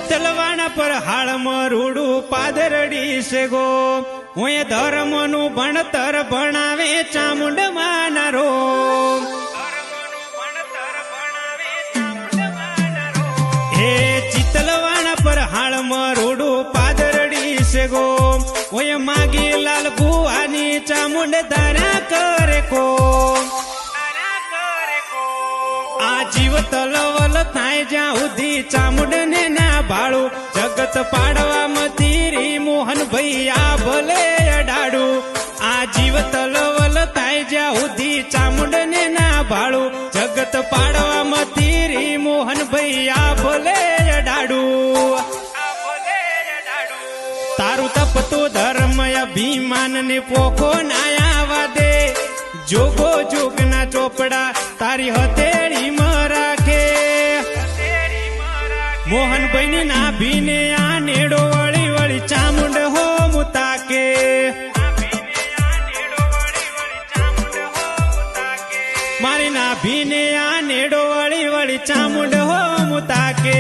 ચિતલવાણા પર હાળમાં રૂડું પાદરડી છે ગો હું એ ધર્મનું ભણતર ભણાવે ચામુંડમાં રો હે ચિતલવાણા પર હાળમાં રૂડું પાદરડી છે ગો હું એ માગી લાલ ભુવાની ચામુંડ ધારા કરે કો આ જીવ તલવલ થાય જ્યાં સુધી ચામુંડ ને ના ભાળું જગત પાડવામાં તીરી મોહન ભૈયા ભલે અડાડું આ જીવ તલવલ થાય જ્યાં સુધી ચામુંડ ને ના ભાળું જગત પાડવામાં તીરી મોહન ભૈયા ભલે અડાડું તારું તપતું ધર્મ અભિમાન ને પોખો નાયા દે જોગો જોગના ચોપડા તારી હથેળી માં રાખે મોહનભાઈ ની નાભીને આ નેડો વળી વળી ચામુંડ હો મુતાકે મારી નાભીને આ નેડો વળી વળી ચામુંડ હો મુતાકે